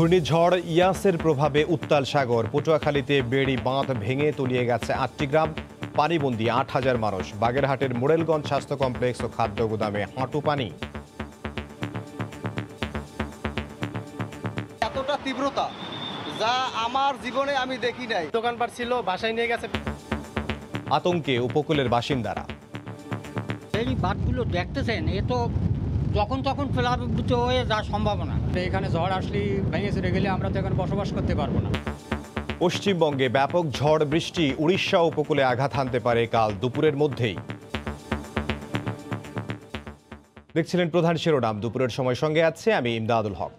ঘূর্ণিঝড় ইয়াসের প্রভাবে উত্তাল সাগর, পটুয়াখালীতে বেড়ি বাঁধ ভেঙে তলিয়ে গেছে ৮টি গ্রাম, পানিবন্দী ৮,০০০ মানুষ। বাগেরহাটের মোড়েলগঞ্জ স্বাস্থ্য কমপ্লেক্স ও খাদ্য গুদামে হাঁটু পানি। এতটা তীব্রতা যা আমার জীবনে আমি দেখি নাই। দোকানপাট ছিল, বাসায় নিয়ে গেছে। আতঙ্কে উপকূলের বাসিন্দারা। এই বাঁধগুলো দেখতেছেন, এ তো যখন তখন প্লাবিত হয়ে যাওয়ার সম্ভাবনা। এখানে ঝড় আসলে ভেঙে চলে গেলে আমরা তো এখন বসবাস করতে পারবো না। পশ্চিমবঙ্গে ব্যাপক ঝড় বৃষ্টি, উড়িষ্যা উপকূলে আঘাত হানতে পারে কাল দুপুরের মধ্যেই। দেখছিলেন প্রধান শিরোনাম, দুপুরের সময় সঙ্গে আছে আমি ইমদাদুল হক।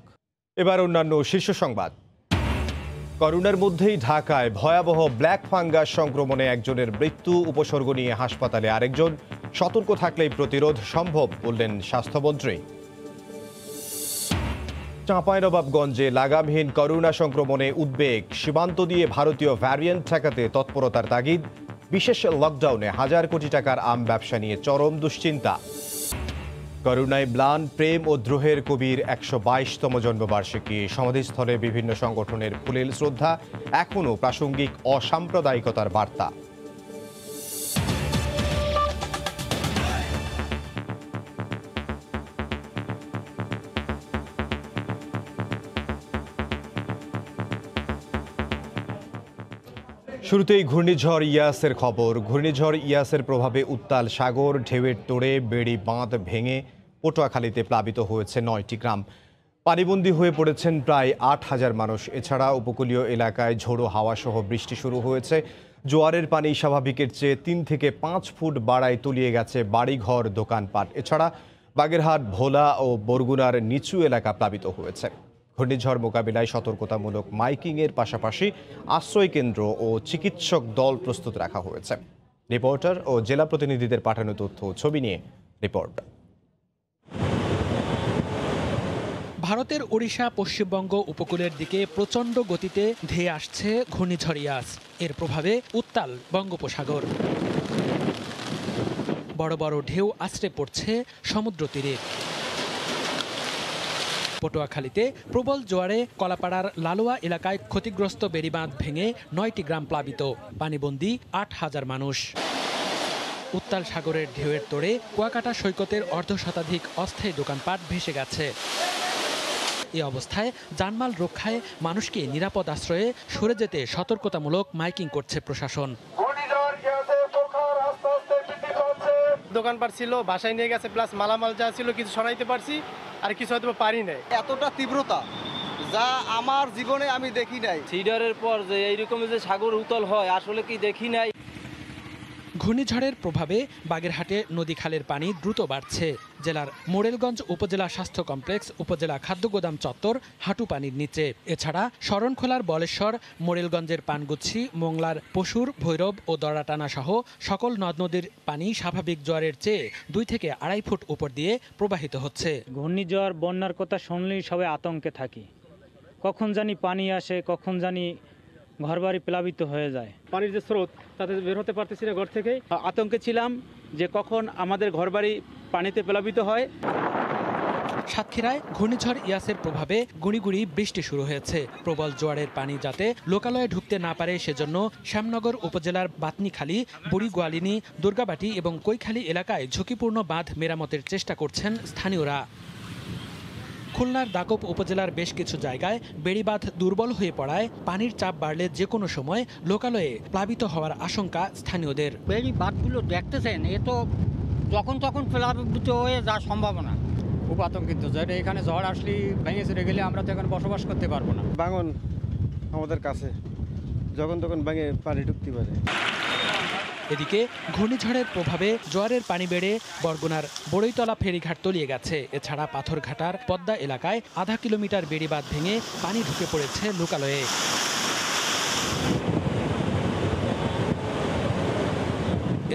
এবার অন্যান্য শীর্ষ সংবাদ। করোনার মধ্যেই ঢাকায় ভয়াবহ ব্ল্যাক ফাঙ্গাস সংক্রমণে একজনের মৃত্যু, উপসর্গ নিয়ে হাসপাতালে আরেকজন। সতর্ক থাকলেই প্রতিরোধ সম্ভব বললেন স্বাস্থ্যমন্ত্রী। চাঁপাইনবাবগঞ্জে লাগামহীন করোনা সংক্রমণে উদ্বেগ, সীমান্ত দিয়ে ভারতীয় ভ্যারিয়েন্ট ঠেকাতে তৎপরতার তাগিদ। বিশেষ লকডাউনে হাজার কোটি টাকার আম ব্যবসা নিয়ে চরম দুশ্চিন্তা। করোনায় ম্লান প্রেম ও দ্রোহের কবির ১২২তম জন্মবার্ষিকী, সমাধিস্থলে বিভিন্ন সংগঠনের ফুলেল শ্রদ্ধা, এখনও প্রাসঙ্গিক অসাম্প্রদায়িকতার বার্তা। শুরুতেই ঘূর্ণিঝড় ইয়াসের খবর। ঘূর্ণিঝড় ইয়াসের প্রভাবে উত্তাল সাগর, ঢেউয়ের তোড়ে বেড়ি বাঁধ ভেঙে পটুয়াখালীতে প্লাবিত হয়েছে ৯টি গ্রাম। পানিবন্দী হয়ে পড়েছেন প্রায় ৮,০০০ মানুষ। এছাড়া উপকূলীয় এলাকায় ঝোড়ো হাওয়া সহ বৃষ্টি শুরু হয়েছে। জোয়ারের পানি স্বাভাবিকের চেয়ে ৩ থেকে ৫ ফুট বাড়ায় তলিয়ে গেছে বাড়িঘর, দোকানপাট। এছাড়া বাগেরহাট, ভোলা ও বরগুনার নিচু এলাকা প্লাবিত হয়েছে। ঘূর্ণিঝড় মোকাবিলায় সতর্কতামূলক মাইকিংয়ের পাশাপাশি আশ্রয়কেন্দ্র ও চিকিৎসক দল প্রস্তুত রাখা হয়েছে। রিপোর্টার ও জেলা প্রতিনিধিদের পাঠানো তথ্য ছবি নিয়ে রিপোর্ট। ভারতের ওড়িশা পশ্চিমবঙ্গ উপকূলের দিকে প্রচণ্ড গতিতে ধেয়ে আসছে ঘূর্ণিঝড় ইয়াস। এর প্রভাবে উত্তাল বঙ্গোপসাগর, বড় বড় ঢেউ আছড়ে পড়ছে সমুদ্র তীরে। পটুয়াখালীতে প্রবল জোয়ারে কলাপাড়ার লালুয়া এলাকায় ক্ষতিগ্রস্ত বেড়িবাঁধ ভেঙে ৯টি গ্রাম প্লাবিত, পানিবন্দী ৮,০০০ মানুষ। উত্তাল সাগরের ঢেউয়ের তোড়ে কুয়াকাটা সৈকতের অর্ধশতাধিক অস্থায়ী দোকানপাট ভেসে গেছে। এ অবস্থায় জানমাল রক্ষায় মানুষকে নিরাপদ আশ্রয়ে সরে যেতে সতর্কতামূলক মাইকিং করছে প্রশাসন। দোকানপাট ছিল, বাসায় নিয়ে গেছে, প্লাস মালামাল যা ছিল কিছু সরাইতে পারছি, আর কিছু হয়তো পারি নাই। এতটা তীব্রতা যা আমার জীবনে আমি দেখি নাই। সিডারের পর যে এইরকম যে সাগর উতল হয় আসলে কি দেখি নাই। ঘূর্ণিঝড়ের প্রভাবে বাগেরহাটে নদী খালের পানি দ্রুত বাড়ছে। জেলার মোড়েলগঞ্জ উপজেলা স্বাস্থ্য কমপ্লেক্স, উপজেলা খাদ্য গোদাম চত্বর হাঁটু পানির নিচে। এছাড়া শরণখোলার বলেশ্বর, মোড়েলগঞ্জের পানগুচ্ছি, মোংলার পশুর, ভৈরব ও দড়াটানা সহ সকল নদ নদীর পানি স্বাভাবিক জোয়ারের চেয়ে ২ থেকে ২.৫ ফুট উপর দিয়ে প্রবাহিত হচ্ছে। ঘূর্ণিঝড় বন্যার কথা শুনলেই সবাই আতঙ্কে থাকি। কখন জানি পানি আসে, কখন জানি ঘরবাড়ি প্লাবিত হয়ে যায়। পানির যে স্রোত, তাতে বের হতে পারতেছি না ঘর থেকে। আতঙ্কে ছিলাম যে কখন আমাদের ঘরবাড়ি পানিতে প্লাবিত হয়। সাতক্ষীরায় ঘূর্ণিঝড় ইয়াসের প্রভাবে গুঁড়ি গুঁড়ি বৃষ্টি শুরু হয়েছে। প্রবল জোয়ারের পানি যাতে লোকালয়ে ঢুকতে না পারে সেজন্য শ্যামনগর উপজেলার বাতনিখালী, বুড়িগোয়ালিনী, দুর্গাবাটি এবং কৈখালী এলাকায় ঝুঁকিপূর্ণ বাঁধ মেরামতের চেষ্টা করছেন স্থানীয়রা। খুলনার দাকপ উপজেলার বেশ কিছু জায়গায় বেড়িবাঁধ দুর্বল হয়ে পড়ায় পানির চাপ বাড়লে যে কোনো সময় লোকালয়ে প্লাবিত হওয়ার আশঙ্কা স্থানীয়দের। এই বাঁধগুলো দেখতেছেন, এ তো যখন তখন প্লাবিত হয়ে যাওয়ার সম্ভাবনা। খুব আতঙ্কিত, যেটা এখানে ঝড় আসলে ভেঙে চলে গেলে আমরা তো এখন বসবাস করতে পারবো না। ভাঙন আমাদের কাছে, যখন তখন ভেঙে পানি ঢুকতে পারে। এদিকে ঘূর্ণিঝড়ের প্রভাবে জোয়ারের পানি বেড়ে বরগুনার বড়ইতলা ফেরিঘাট তলিয়ে গেছে। এছাড়া পাথরঘাটার পদ্মা এলাকায় আধা কিলোমিটার বেড়িবাঁধ ভেঙে পানি ঢুকে পড়েছে লোকালয়ে।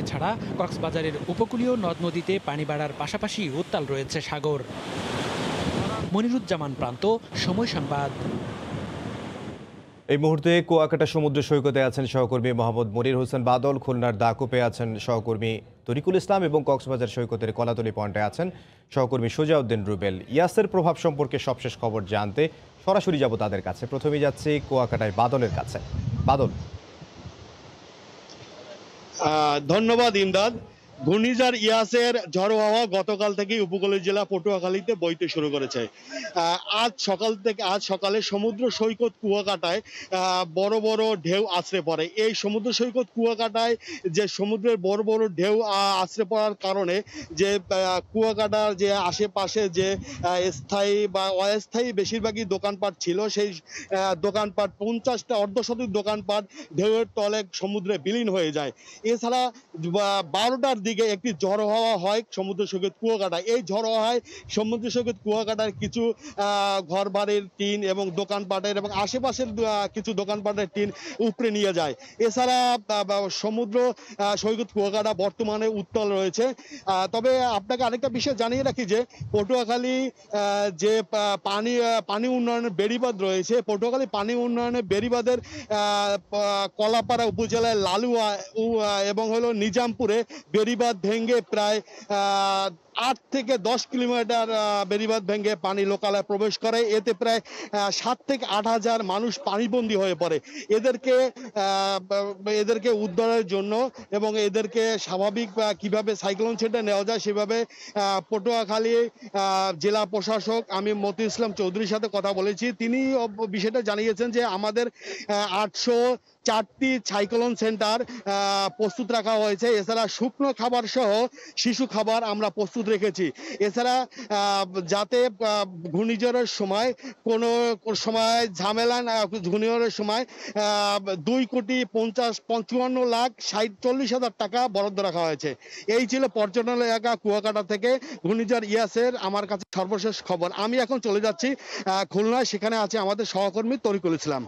এছাড়া কক্সবাজারের উপকূলীয় নদ নদীতে পানি বাড়ার পাশাপাশি উত্তাল রয়েছে সাগর। মনিরুজ্জামান প্রান্ত, সময় সংবাদ। এই মুহূর্তে কুয়াকাটা সমুদ্র সৈকতে আছেন সহকর্মী মোহাম্মদ মনির হোসেন বাদল, খুলনার দাকুপে আছেন সহকর্মী তরিকুল ইসলাম এবং কক্সবাজার সৈকতের কলাতলি পয়েন্টে আছেন সহকর্মী সুজাউদ্দিন রুবেল। ইয়াসের প্রভাব সম্পর্কে সবশেষ খবর জানতে সরাসরি যাব তাদের কাছে। প্রথমেই যাচ্ছি কুয়াকাটায় বাদলের কাছে। বাদল, ধন্যবাদ ইমদাদ। ঘূর্ণিঝড় ইয়াসের ঝড়ো হাওয়া গতকাল থেকেই উপকূলীয় জেলা পটুয়াখালীতে বইতে শুরু করেছে। আজ সকালে সমুদ্র সৈকত কুয়াকাটায় বড় বড় ঢেউ আছড়ে পড়ে। এই সমুদ্র সৈকত কুয়াকাটায় যে সমুদ্রের বড় বড় ঢেউ আছড়ে পড়ার কারণে যে কুয়াকাটার যে আশেপাশে যে স্থায়ী বা অস্থায়ী বেশিরভাগই দোকানপাট ছিল, সেই দোকানপাট 50টা অর্ধশতাধিক দোকানপাট ঢেউয়ের তলে সমুদ্রে বিলীন হয়ে যায়। এছাড়া 12টার দিকে একটি ঝড়ো হাওয়া হয় সমুদ্র সৈকত কুয়াকাটায়। এই ঝড়ো হাওয়ায় সমুদ্র সৈকত কুয়াকাটার কিছু ঘর বাড়ির টিন এবং দোকানপাটের এবং আশেপাশের কিছু দোকানপাটের টিন উপড়ে নিয়ে যায়। এছাড়া সমুদ্র সৈকত কুয়াকাটা বর্তমানে উত্তাল রয়েছে। তবে আপনাকে আরেকটা বিষয় জানিয়ে রাখি যে পটুয়াখালী যে পানি উন্নয়নের বেড়িবাঁধ রয়েছে, পটুয়াখালী পানি উন্নয়নের বেড়িবাঁধের কলাপাড়া উপজেলায় লালুয়া এবং হলো নিজামপুরে বেড়িবাঁধ ভেঙে প্রায় 8 থেকে 10 কিলোমিটার বেড়িবাঁধ ভেঙে পানি লোকালয়ে প্রবেশ করে। এতে প্রায় 7 থেকে 8 হাজার মানুষ পানিবন্দী হয়ে পড়ে। এদেরকে উদ্ধারের জন্য এবং এদেরকে স্বাভাবিক কিভাবে সাইক্লোন শেল্টারে নেওয়া যায় সেভাবে পটুয়াখালী জেলা প্রশাসক আমি মতিউর ইসলাম চৌধুরীর সাথে কথা বলেছি। তিনি বিষয়টা জানিয়েছেন যে আমাদের 804টি সাইক্লোন সেন্টার প্রস্তুত রাখা হয়েছে। এছাড়া শুকনো খাবার সহ শিশু খাবার আমরা প্রস্তুত রেখেছি। এছাড়া যাতে ঘূর্ণিঝড়ের সময় কোনো সময় ঝামেলা না, ঘূর্ণিঝড়ের সময় 2,55,40,00,60,40,000 টাকা বরাদ্দ রাখা হয়েছে। এই ছিল পর্যটন এলাকা কুয়াকাটা থেকে ঘূর্ণিঝড় ইয়াসের আমার কাছে সর্বশেষ খবর। আমি এখন চলে যাচ্ছি খুলনায়, সেখানে আছে আমাদের সহকর্মী তরিকুল ইসলাম।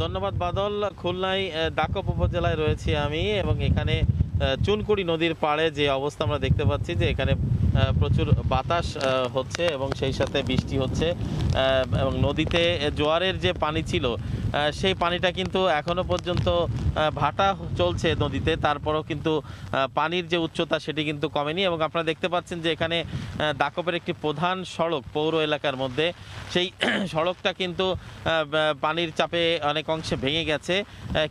ধন্যবাদ বাদল। খুলনায় দাকপ উপজেলায় রয়েছি আমি এবং এখানে চুনকুড়ি নদীর পাড়ে যে অবস্থা আমরা দেখতে পাচ্ছি যে এখানে প্রচুর বাতাস হচ্ছে এবং সেই সাথে বৃষ্টি হচ্ছে এবং নদীতে জোয়ারের যে পানি ছিল সেই পানিটা কিন্তু এখনো পর্যন্ত ভাটা চলছে নদীতে, তারপরও কিন্তু পানির যে উচ্চতা সেটি কিন্তু কমেনি। এবং আপনারা দেখতে পাচ্ছেন যে এখানে দাকপের একটি প্রধান সড়ক পৌর এলাকার মধ্যে, সেই সড়কটা কিন্তু পানির চাপে অনেক অংশে ভেঙে গেছে।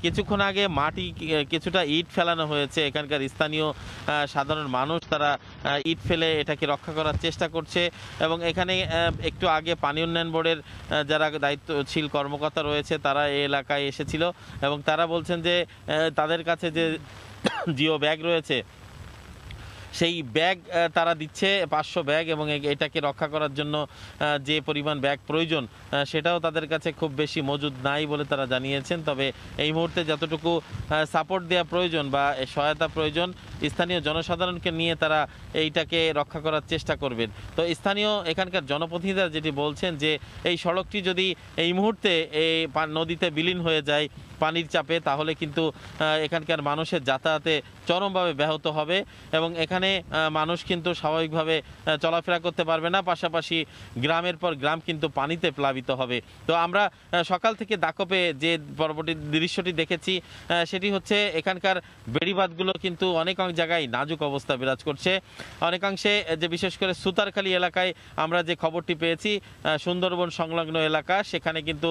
কিছুক্ষণ আগে মাটি কিছুটা ইট ফেলানো হয়েছে, এখানকার স্থানীয় সাধারণ মানুষ তারা ইট ফেলে এটাকে রক্ষা করার চেষ্টা করছে। এবং এখানে একটু আগে পানি উন্নয়ন বোর্ডের যারা দায়িত্বশীল কর্মকর্তা রয়েছে তারা এই এলাকায় এসেছিল এবং তারা বলছেন যে তাদের কাছে যে জিও ব্যাগ রয়েছে সেই ব্যাগ তারা দিচ্ছে 500 ব্যাগ এবং এটাকে রক্ষা করার জন্য যে পরিমাণ ব্যাগ প্রয়োজন সেটাও তাদের কাছে খুব বেশি মজুদ নাই বলে তারা জানিয়েছেন। তবে এই মুহূর্তে যতটুকু সাপোর্ট দেওয়া প্রয়োজন বা সহায়তা প্রয়োজন স্থানীয় জনসাধারণকে নিয়ে তারা এইটাকে রক্ষা করার চেষ্টা করবেন। তো স্থানীয় এখানকার জনপ্রতিনিধিরা যেটি বলছেন যে এই সড়কটি যদি এই মুহূর্তে এই নদীতে বিলীন হয়ে যায় পানির চাপে, তাহলে কিন্তু এখানকার মানুষের যাতায়াতে চরমভাবে ব্যাহত হবে এবং এখানে মানুষ কিন্তু স্বাভাবিকভাবে চলাফেরা করতে পারবে না, পাশাপাশি গ্রামের পর গ্রাম কিন্তু পানিতে প্লাবিত হবে। তো আমরা সকাল থেকে দাকপে যে পরবর্তী দৃশ্যটি দেখেছি সেটি হচ্ছে এখানকার বেড়িবাঁধগুলো কিন্তু অনেক জায়গায় নাজুক অবস্থা বিরাজ করছে। অনেকাংশে যে বিশেষ করে সুতারখালী এলাকায় আমরা যে খবরটি পেয়েছি সুন্দরবন সংলগ্ন এলাকা, সেখানে কিন্তু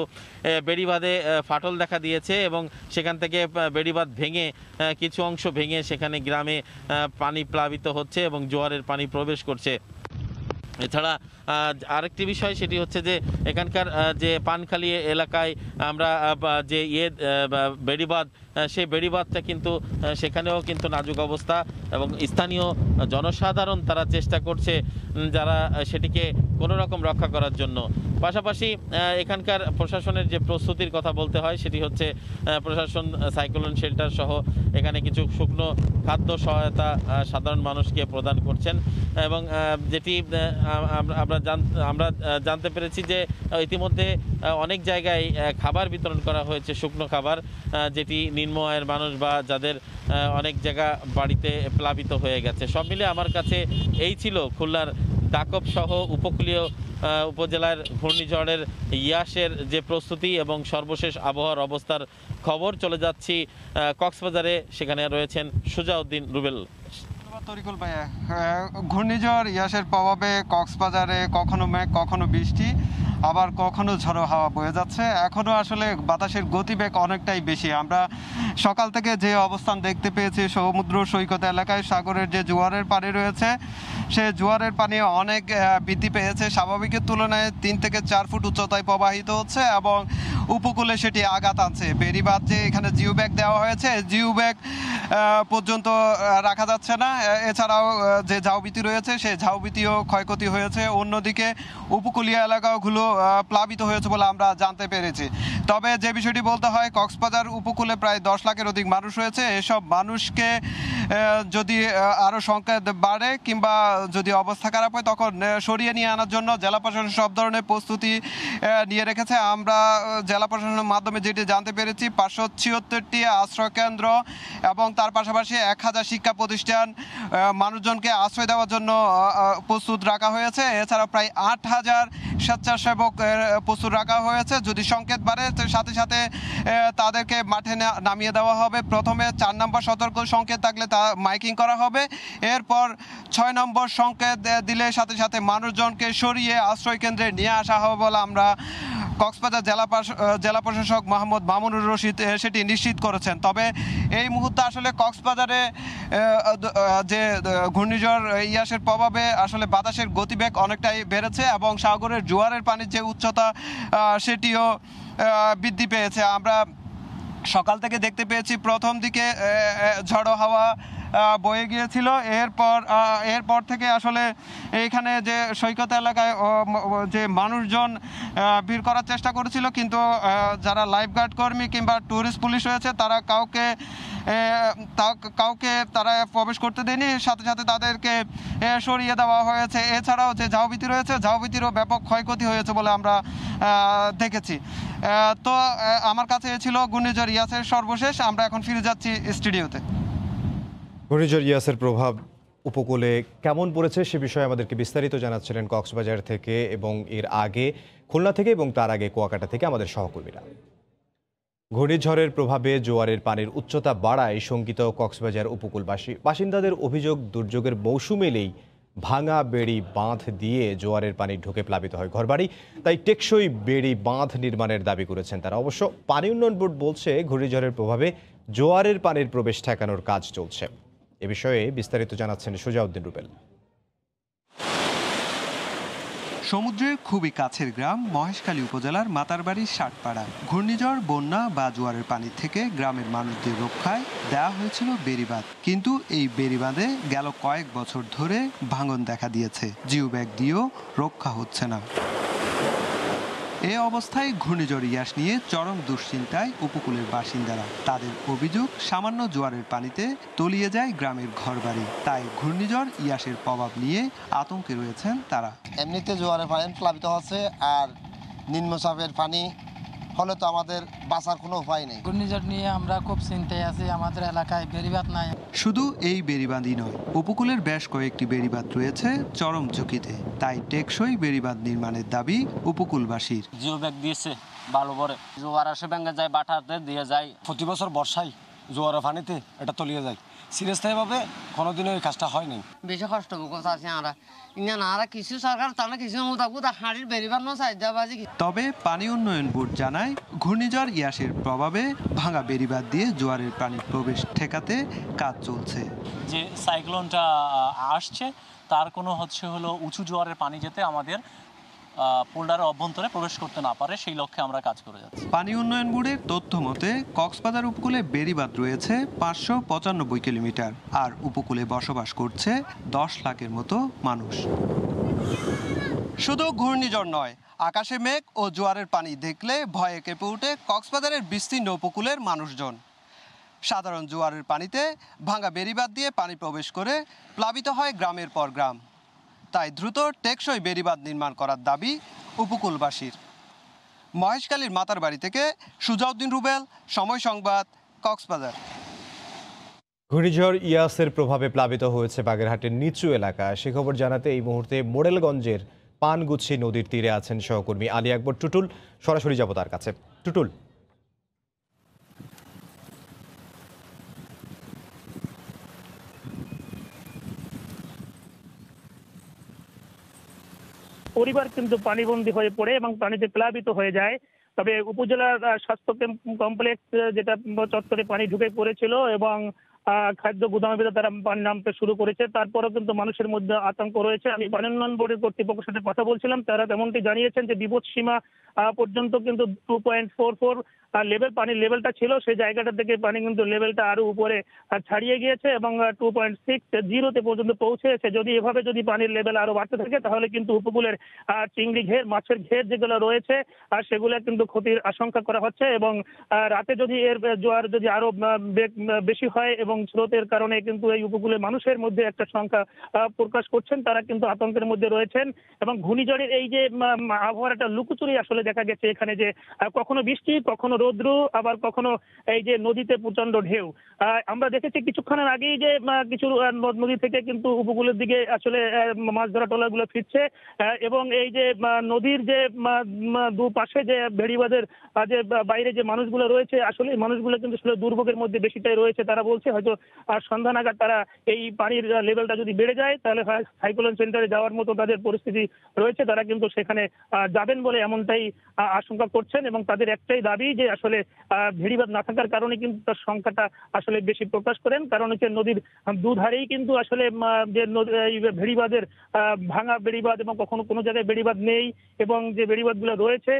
বেড়িবাঁধে ফাটল দেখা দিয়েছে এবং সেখান থেকে বেড়িবাঁধ ভেঙে কিছু অংশ ভেঙে সেখানে গ্রামে পানি প্লাবিত হচ্ছে এবং জোয়ারের পানি প্রবেশ করছে। এছাড়া আরেকটি বিষয় সেটি হচ্ছে যে এখানকার যে পানখালী এলাকায় আমরা যে বেড়িবাঁধ, সেই বেড়িবাঁধটা কিন্তু সেখানেও কিন্তু নাজুক অবস্থা এবং স্থানীয় জনসাধারণ তারা চেষ্টা করছে যারা সেটিকে কোনো রকম রক্ষা করার জন্য। পাশাপাশি এখানকার প্রশাসনের যে প্রস্তুতির কথা বলতে হয় সেটি হচ্ছে প্রশাসন সাইক্লোন শেল্টার সহ এখানে কিছু শুকনো খাদ্য সহায়তা সাধারণ মানুষকে প্রদান করছেন এবং যেটি আমরা জানতে পেরেছি যে ইতিমধ্যে অনেক জায়গায় খাবার বিতরণ করা হয়েছে, শুকনো খাবার, যেটি নিম্ন আয়ের মানুষ বা যাদের অনেক জায়গা বাড়িতে প্লাবিত হয়ে গেছে। সব মিলে আমার কাছে এই ছিল খুলনার দাকব সহ উপকূলীয় উপজেলার ঘূর্ণিঝড়ের ইয়াসের যে প্রস্তুতি এবং সর্বশেষ আবহাওয়ার অবস্থার খবর। চলে যাচ্ছি কক্সবাজারে, সেখানে রয়েছেন সুজাউদ্দিন রুবেল। তরিকুল ভাইয়া, ঘূর্ণিঝড় ইয়াসের প্রভাবে কক্সবাজারে কখনো মেঘ কখনো বৃষ্টি আবার কখনো ঝড়ো হাওয়া বয়ে যাচ্ছে। এখনো আসলে বাতাসের গতিবেগ অনেকটাই বেশি। আমরা সকাল থেকে যে অবস্থান দেখতে পেয়েছি সমুদ্র সৈকত এলাকায় সাগরের যে জোয়ারের পানি রয়েছে, সে জোয়ারের পানি অনেক বৃদ্ধি পেয়েছে। স্বাভাবিকের তুলনায় 3 থেকে 4 ফুট উচ্চতায় প্রবাহিত হচ্ছে এবং উপকূলে সেটি আঘাত আনছে। বেড়িবাঁধ যে এখানে জিও ব্যাগ দেওয়া হয়েছে, জিও ব্যাগ পর্যন্ত রাখা যাচ্ছে না। এছাড়াও যে ঝাউবীতি রয়েছে সেই ঝাউবীতিও ক্ষয়ক্ষতি হয়েছে। অন্যদিকে উপকূলীয় এলাকাগুলো প্লাবিত হয়েছে বলে আমরা জানতে পেরেছি। তবে যে বিষয়টি বলতে হয়, কক্সবাজার উপকূলে প্রায় 10 লাখের অধিক মানুষ রয়েছে। এসব মানুষকে যদি আরও সংখ্যা বাড়ে কিংবা যদি অবস্থা খারাপ হয় তখন সরিয়ে নিয়ে আনার জন্য জেলা প্রশাসন সব ধরনের প্রস্তুতি নিয়ে রেখেছে। আমরা জেলা প্রশাসনের মাধ্যমে যেটি জানতে পেরেছি, 576টি আশ্রয় কেন্দ্র এবং তার পাশাপাশি 1000 শিক্ষা প্রতিষ্ঠান মানুষজনকে আশ্রয় দেওয়ার জন্য প্রস্তুত রাখা হয়েছে। এছাড়া প্রায় 8000 স্বেচ্ছাসেবক প্রস্তুত রাখা হয়েছে। যদি সংকেত বাড়ে সাথে সাথে তাদেরকে মাঠে নামিয়ে দেওয়া হবে। প্রথমে 4 নম্বর সতর্ক সংকেত থাকলে তা মাইকিং করা হবে। এরপর 6 নম্বর সংকেত দিলে সাথে সাথে মানুষজনকে সরিয়ে আশ্রয় কেন্দ্রে নিয়ে আসা হবে বলে আমরা কক্সবাজার জেলা প্রশাসক মোহাম্মদ মামুনুর রশিদ সেটি নিশ্চিত করেছেন। তবে এই মুহূর্তে আসলে কক্সবাজারে যে ঘূর্ণিঝড় ইয়াসের প্রভাবে আসলে বাতাসের গতিবেগ অনেকটাই বেড়েছে এবং সাগরের জোয়ারের পানির যে উচ্চতা সেটিও বৃদ্ধি পেয়েছে। আমরা সকাল থেকে দেখতে পেয়েছি প্রথম দিকে ঝড়ো হাওয়া বয়ে গিয়েছিল। এরপর থেকে আসলে এইখানে যে সৈকত এলাকায় যে মানুষজন ভিড় করার চেষ্টা করেছিল, কিন্তু যারা লাইফগার্ড কর্মী কিংবা ট্যুরিস্ট পুলিশ রয়েছে তারা কাউকে তারা প্রবেশ করতে দেয়নি। সাথে সাথে তাদেরকে সরিয়ে দেওয়া হয়েছে। এছাড়াও যে ঝাউবীতি রয়েছে, ঝাউবীতিরও ব্যাপক ক্ষয়ক্ষতি হয়েছে বলে আমরা দেখেছি। তো আমার কাছে ছিল ঘূর্ণিঝড় ইয়াসের সর্বশেষ। আমরা এখন ফিরে যাচ্ছি স্টুডিওতে। ঘূর্ণিঝড় ইয়াসের প্রভাব উপকূলে কেমন পড়েছে সে বিষয়ে আমাদেরকে বিস্তারিত জানাচ্ছিলেন কক্সবাজার থেকে এবং এর আগে খুলনা থেকে এবং তার আগে কুয়াকাটা থেকে আমাদের সহকর্মীরা। ঘূর্ণিঝড়ের প্রভাবে জোয়ারের পানির উচ্চতা বাড়ায় শঙ্কিত কক্সবাজার উপকূলবাসী। বাসিন্দাদের অভিযোগ, দুর্যোগের মৌসুম এলেই ভাঙা বেড়ি বাঁধ দিয়ে জোয়ারের পানি ঢুকে প্লাবিত হয় ঘরবাড়ি। তাই টেকসই বেড়ি বাঁধ নির্মাণের দাবি করেছেন তারা। অবশ্য পানি উন্নয়ন বোর্ড বলছে ঘূর্ণিঝড়ের প্রভাবে জোয়ারের পানির প্রবেশ ঠেকানোর কাজ চলছে। এ বিষয়ে বিস্তারিত জানাচ্ছেন সুজাউদ্দিন রুবেল। সমুদ্রের খুবই কাছের গ্রাম মহেশখালী উপজেলার মাতারবাড়ির ষাটপাড়া। ঘূর্ণিঝড়, বন্যা বা জোয়ারের পানি থেকে গ্রামের মানুষদের রক্ষায় দেওয়া হয়েছিল বেড়িবাঁধ, কিন্তু এই বেড়িবাঁধে গেল কয়েক বছর ধরে ভাঙন দেখা দিয়েছে। জিও ব্যাগ দিয়েও রক্ষা হচ্ছে না। এ অবস্থায় ঘূর্ণিঝড় ইয়াস নিয়ে চরম দুশ্চিন্তায় উপকূলের বাসিন্দারা। তাদের অভিযোগ, সামান্য জোয়ারের পানিতে তলিয়ে যায় গ্রামের ঘরবাড়ি। তাই ঘূর্ণিঝড় ইয়াসের প্রভাব নিয়ে আতঙ্কে রয়েছেন তারা। এমনিতে জোয়ারের পানি প্লাবিত হচ্ছে, আর নিম্নচাপের পানি হলে তো আমাদের বাঁচার কোনো উপায় নেই। ঘূর্ণিঝড় নিয়ে আমরা খুব চিন্তায় আছি। আমাদের এলাকায় বেড়িবাঁধ নাই। শুধু এই বেড়িবাঁধই নয়, উপকূলের বেশ কয়েকটি বেড়িবাঁধ রয়েছে চরম ঝুঁকিতে। তাই টেকসই বেড়িবাঁধ নির্মাণের দাবি উপকূলবাসীর। জিও ব্যাগ দিয়েছে ভালো করে, জোয়ার আসে ব্যাঙ্গে যায়, বাটাতে দিয়ে যায়। প্রতি বছর বর্ষায় জোয়ারের পানিতে এটা তলিয়ে যায়। সিরিয়াসভাবে কোনোদিনও এই কাজটা হয়নি। বেশি কষ্ট আছি আমরা। ইঞ্জানারা কিছু সরকার তাহলে কিছু মোটামুটি হাড়ির বেড়িবাঁধ না চাই যাবাজি। তবে পানি উন্নয়ন বোর্ড জানায় ঘূর্ণিঝড় ইয়াসের প্রভাবে ভাঙা বেড়িবাঁধ দিয়ে জোয়ারের পানির প্রবেশ ঠেকাতে কাজ চলছে। যে সাইক্লোনটা আসছে তার কোনো হলো উঁচু জোয়ারের পানি যেতে আমাদের পোল্ডারের অভ্যন্তরে প্রবেশ করতে না পারে, সেই লক্ষ্যে আমরা কাজ করে যাচ্ছি। পানি উন্নয়ন বোর্ডের তথ্য মতে কক্সবাজার উপকূলে বেড়িবাঁধ রয়েছে 595 কিলোমিটার, আর উপকূলে বসবাস করছে 10 লাখের মতো মানুষ। শুধু ঘূর্ণিঝড় নয়, আকাশে মেঘ ও জোয়ারের পানি দেখলে ভয়ে কেঁপে ওঠে কক্সবাজারের বিস্তীর্ণ উপকূলের মানুষজন। সাধারণ জোয়ারের পানিতে ভাঙা বেড়িবাঁধ দিয়ে পানি প্রবেশ করে প্লাবিত হয় গ্রামের পর গ্রাম। তাই দ্রুত টেকসই বেড়িবাঁধ নির্মাণ করার দাবি উপকূলবাসীর। মহেশখালীর মাতারবাড়ি থেকে সুজাউদ্দিন রুবেল, সময় সংবাদ, কক্সবাজার। ঘূর্ণিঝড় ইয়াসের প্রভাবে প্লাবিত হয়েছে বাগেরহাটের নিচু এলাকা। সে খবর জানাতে এই মুহূর্তে মোড়েলগঞ্জের পানগুচ্ছি নদীর তীরে আছেন সহকর্মী আলী আকবর টুটুল। সরাসরি যাব তার কাছে। টুটুল, পরিবার কিন্তু পানিবন্দী হয়ে পড়ে এবং পানিতে প্লাবিত হয়ে যায়। তবে উপজেলার স্বাস্থ্য কমপ্লেক্স যেটা চত্বরে পানি ঢুকে পড়েছিল এবং খাদ্য গুদামে ভেতরে তারা পানি নামতে শুরু করেছে, তারপরেও কিন্তু মানুষের মধ্যে আতঙ্ক রয়েছে। আমি পানি উন্নয়ন বোর্ডের কর্তৃপক্ষের সাথে কথা বলছিলাম, তারা তেমনটি জানিয়েছেন যে বিপদ সীমা পর্যন্ত কিন্তু 2.44 পানির লেভেলটা ছিল, সেই জায়গাটা থেকে পানি কিন্তু লেভেলটা আরো উপরে ছাড়িয়ে গিয়েছে এবং 2.60 পর্যন্ত পৌঁছেছে। যদি এভাবে যদি পানির লেভেল আরো বাড়তে থাকে তাহলে কিন্তু উপকূলের চিংড়ি ঘের, মাছের ঘের যেগুলো রয়েছে সেগুলো কিন্তু ক্ষতির আশঙ্কা করা হচ্ছে এবং রাতে যদি এর জোয়ার যদি আরো বেশি হয় এবং স্রোতের কারণে কিন্তু এই উপকূলের মানুষের মধ্যে একটা সংখ্যা প্রকাশ করছেন, তারা কিন্তু আতঙ্কের মধ্যে রয়েছেন। এবং ঘূর্ণিঝড়ের এই যে আবহাওয়ার একটা লুকোচুরি আসলে দেখা গেছে এখানে, যে কখনো বৃষ্টি, কখনো রৌদ্র, আবার কখনো এই যে নদীতে প্রচন্ড ঢেউ। আমরা দেখেছি কিছুক্ষণের আগেই যে কিছু নদী থেকে কিন্তু উপকূলের দিকে আসলে মাছ ধরা ট্রলারগুলো ফিরছে এবং এই যে নদীর যে দুপাশে যে বেড়িবাঁধের যে বাইরে যে মানুষগুলো রয়েছে, আসলে এই মানুষগুলো কিন্তু আসলে দুর্ভোগের মধ্যে বেশিটাই রয়েছে। তারা বলছে হয়তো সন্ধ্যা নাগাদ তারা এই পানির লেভেলটা যদি বেড়ে যায় তাহলে সাইক্লোন সেন্টারে যাওয়ার মতো তাদের পরিস্থিতি রয়েছে, তারা কিন্তু সেখানে যাবেন বলে এমনটাই আশঙ্কা করছেন এবং তাদের একটাই দাবি যে আসলে ভেড়িবাঁধ না থাকার কারণে কিন্তু তার সংখ্যাটা আসলে বেশি প্রকাশ করেন। কারণ হচ্ছে নদীর দুধারেই কিন্তু আসলে যে ভেড়িবাঁধের ভাঙা বেড়িবাঁধ এবং কখনো কোনো জায়গায় বেড়িবাঁধ নেই এবং যে বেড়িবাঁধগুলো রয়েছে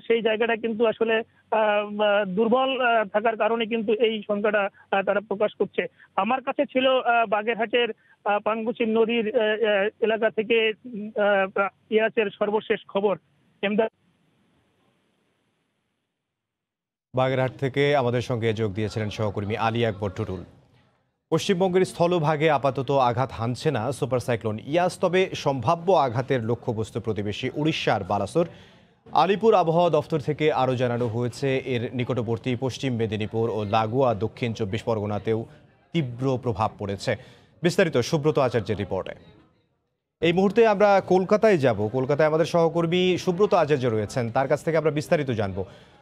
সেই জায়গাটা কিন্তু আসলে দুর্বল থাকার কারণে কিন্তু এই সংখ্যাটা তারা প্রকাশ করছে। আমার কাছে ছিল বাগেরহাটের পানগুচি নদীর এলাকা থেকে ইয়াসের সর্বশেষ খবর। বাগেরহাট থেকে আমাদের সঙ্গে যোগ দিয়েছিলেন সহকর্মী আলী আকবর টুটুল। পশ্চিমবঙ্গের স্থলভাগে আপাতত আঘাত হানছে না সুপার সাইক্লোন ইয়াস, তবে সম্ভাব্য আঘাতের লক্ষ্যবস্তু প্রতিবেশী উড়িষ্যার বালাসোর। আলিপুর আবহাওয়া দফতর থেকে আরও জানানো হয়েছে এর নিকটবর্তী পশ্চিম মেদিনীপুর ও লাগোয়া দক্ষিণ 24 পরগনাতেও তীব্র প্রভাব পড়েছে। বিস্তারিত সুব্রত আচার্যের রিপোর্টে। এই মুহূর্তে আমরা কলকাতায় যাব। কলকাতায় আমাদের সহকর্মী সুব্রত আচার্য রয়েছেন, তার কাছ থেকে আমরা বিস্তারিত জানবো।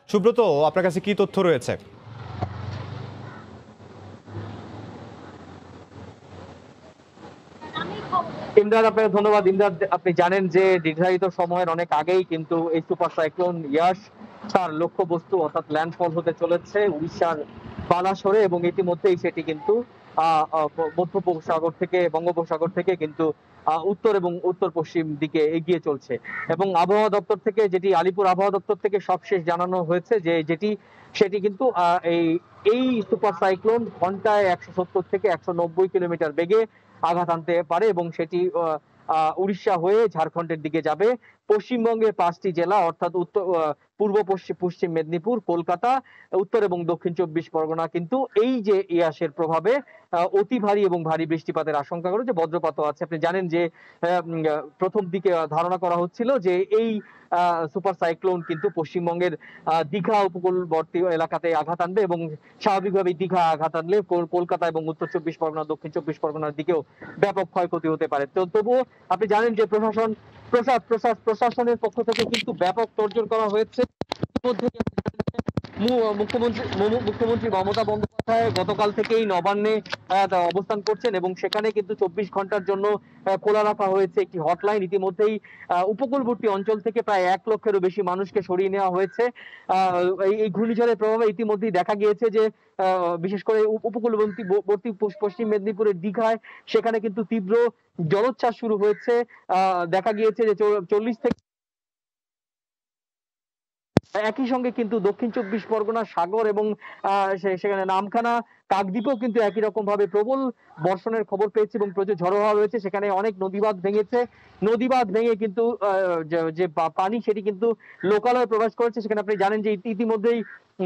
সুব্রত, আপনার কাছে কি তথ্য রয়েছে? ইমদাদ, আপনাকে ধন্যবাদ। ইমদাদ, আপনি জানেন যে নির্ধারিত সময়ের অনেক আগেই কিন্তু এই সুপার সাইক্লোন ইয়াস তার লক্ষ্যবস্তু অর্থাৎ ল্যান্ডফল হতে চলেছে উড়িষ্যার বালাসোরে এবং ইতিমধ্যেই সেটি কিন্তু মধ্যসাগর থেকে, বঙ্গোপসাগর থেকে কিন্তু উত্তর এবং উত্তর পশ্চিম দিকে এগিয়ে চলছে। এবং আবহাওয়া দপ্তর থেকে, যেটি আলিপুর আবহাওয়া দপ্তর থেকে সবশেষ জানানো হয়েছে যে সেটি কিন্তু এই সুপার সাইক্লোন ঘন্টায় 170 থেকে 190 কিলোমিটার বেগে আঘাত আনতে পারে এবং সেটি উড়িষ্যা হয়ে ঝাড়খণ্ডের দিকে যাবে। পশ্চিমবঙ্গের 5টি জেলা অর্থাৎ পূর্ব পশ্চিম মেদিনীপুর, কলকাতা, উত্তর এবং দক্ষিণ 24 পরগনা কিন্তু এই যে ইয়াসের প্রভাবে অতি ভারী এবং ভারী বৃষ্টিপাতের আশঙ্কা করেছে, বজ্রপাতও আছে। আপনি জানেন যে প্রথম দিকে ধারণা করা হচ্ছিল যে এই সুপার সাইক্লোন কিন্তু পশ্চিমবঙ্গের দীঘা উপকূলবর্তী এলাকাতে আঘাত আনবে এবং স্বাভাবিকভাবে দীঘা আঘাত আনলে কলকাতা এবং উত্তর 24 পরগনা, দক্ষিণ 24 পরগনার দিকেও ব্যাপক ক্ষয়ক্ষতি হতে পারে। তবুও আপনি জানেন যে প্রশাসনের পক্ষ থেকে কিন্তু ব্যাপক তোড়জোড় করা হয়েছে। মুখ্যমন্ত্রী মমতা বন্দ্যোপাধ্যায় গতকাল থেকেই নবান্নে অবস্থান করছেন এবং সেখানে কিন্তু 24 ঘন্টার জন্য খোলা রাখা হয়েছে একটি হটলাইন। ইতিমধ্যেই উপকূলবর্তী অঞ্চল থেকে প্রায় 1 লক্ষেরও বেশি মানুষকে সরিয়ে নেওয়া হয়েছে। এই ঘূর্ণিঝড়ের প্রভাবে ইতিমধ্যেই দেখা গিয়েছে যে বিশেষ করে উপকূলবর্তী পশ্চিম মেদিনীপুরের দীঘায় সেখানে কিন্তু তীব্র জলোচ্ছ্বাস শুরু হয়েছে। দেখা গিয়েছে যে 40 থেকে একই সঙ্গে কিন্তু দক্ষিণ 24 পরগনা, সাগর এবং সেখানে নামখানা, কাকদ্বীপেও কিন্তু একই রকম ভাবে প্রবল বর্ষণের খবর পেয়েছে এবং প্রচুর ঝড়ো হাওয়া রয়েছে। সেখানে অনেক নদীবাঁধ ভেঙেছে। নদীবাঁধ ভেঙে কিন্তু যে পানি সেটি কিন্তু লোকালয়ে প্রবেশ করেছে। সেখানে আপনি জানেন যে ইতিমধ্যেই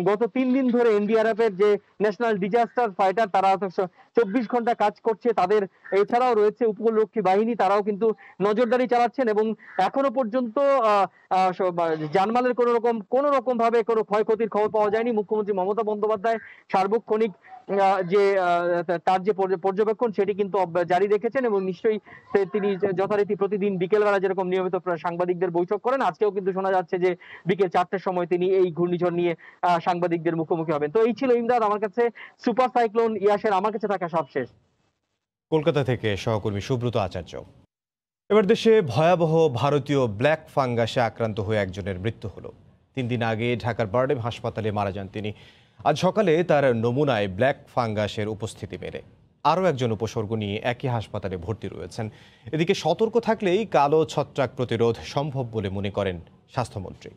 গত 3 দিন ধরে এনডিআরএফ এর যে ন্যাশনাল ডিজাস্টার ফাইটার তারা 24 ঘন্টা কাজ করছে। তাদের এছাড়াও রয়েছে উপকূলরক্ষী বাহিনী, তারাও কিন্তু নজরদারি চালাচ্ছেন এবং এখনো পর্যন্ত জানমালের কোন রকম ভাবে কোনো ক্ষয়ক্ষতির খবর পাওয়া যায়নি। মুখ্যমন্ত্রী মমতা বন্দ্যোপাধ্যায় সার্বক্ষণিক যে তার যে পর্যবেক্ষণ সেটি কিন্তু জারি রেখেছেন এবং নিশ্চয়ই তিনি যথারীতি প্রতিদিন বিকেলবেলা যেরকম নিয়মিত সাংবাদিকদের বৈঠক করেন, আজকেও কিন্তু শোনা যাচ্ছে যে বিকেল 4টার সময় তিনি এই ঘূর্ণিঝড় নিয়ে সাংবাদিকদের মুখোমুখি হবেন। তো এই ছিল ইমদাদ আমার কাছে সুপার সাইক্লোন ইয়াসের আমার কাছে থাকা সবশেষ। কলকাতা থেকে সহকর্মী সুব্রত আচার্য। এবার দেশে ভয়াবহ ভারতীয় ব্ল্যাক ফাঙ্গাসে আক্রান্ত হয়ে একজনের মৃত্যু হলো। 3 দিন আগে ঢাকার বারডেম হাসপাতালে মারা যান তিনি। আজ সকালে তার নমুনায় ব্ল্যাক ফাঙ্গাসের উপস্থিতি মেলে। আরও একজন উপসর্গ নিয়ে একই হাসপাতালে ভর্তি রয়েছেন। এদিকে সতর্ক থাকলেই কালো ছত্রাক প্রতিরোধ সম্ভব বলে মনে করেন স্বাস্থ্যমন্ত্রী।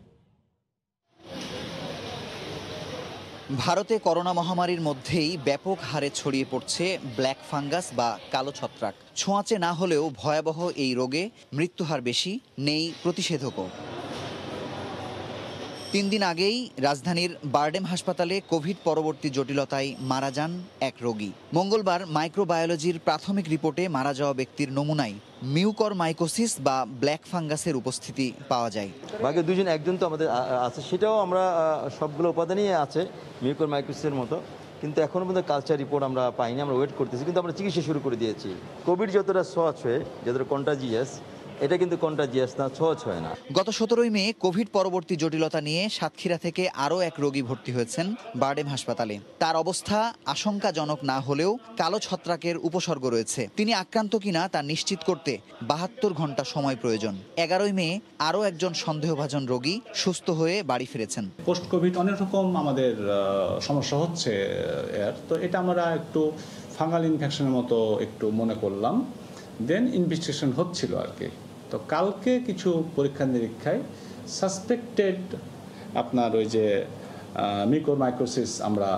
ভারতে করোনা মহামারীর মধ্যেই ব্যাপক হারে ছড়িয়ে পড়ছে ব্ল্যাক ফাঙ্গাস বা কালো ছত্রাক। ছোঁয়াচে না হলেও ভয়াবহ এই রোগে মৃত্যুহার বেশি, নেই প্রতিষেধকও। 3 দিন আগেই রাজধানীর বারডেম হাসপাতালে কোভিড পরবর্তী জটিলতায় মারা যান এক রোগী। মঙ্গলবার মাইক্রোবায়োলজির প্রাথমিক রিপোর্টে মারা যাওয়া ব্যক্তির নমুনায় মিউকরমাইকোসিস বা ব্ল্যাক ফাঙ্গাসের উপস্থিতি পাওয়া যায়। বাকি দুজন একজন তো আমাদের আছে, সেটাও আমরা সবগুলো উপাদানই আছে মিউকরমাইকোসিসের মতো, কিন্তু এখনও পর্যন্ত কালচার রিপোর্ট আমরা পাইনি, আমরা ওয়েট করতেছি। কিন্তু আমরা চিকিৎসা শুরু করে দিয়েছি। কোভিড যতটা সহজ হয়ে যতটা কন্টাজিয়াস, এটা কিন্তু কন্টাজিয়াস না, সহজ হয় না। গত 17ই মে কোভিড পরবর্তী জটিলতা নিয়ে সাতক্ষীরা থেকে আরও এক রোগী ভর্তি হয়েছেন বারডেম হাসপাতালে। তার অবস্থা আশঙ্কাজনক না হলেও কালো ছত্রাকের উপসর্গ রয়েছে। তিনি আক্রান্ত কিনা তা নিশ্চিত করতে 72 ঘন্টা সময় প্রয়োজন। 11ই মে আরও একজন সন্দেহভাজন রোগী সুস্থ হয়ে বাড়ি ফিরেছেন। পোস্ট কোভিড অনেক রকম আমাদের সমস্যা হচ্ছে, তো এটা আমরা একটু ফাঙ্গাল ইনফেকশনের মতো একটু মনে করলাম, দেন ইনভেস্টিগেশন হচ্ছিল আর কি। তো কালকে কিছু পরীক্ষা নিরীক্ষায় সাসপেক্টেড আপনার ওই যে মিউকরমাইকোসিস আমরা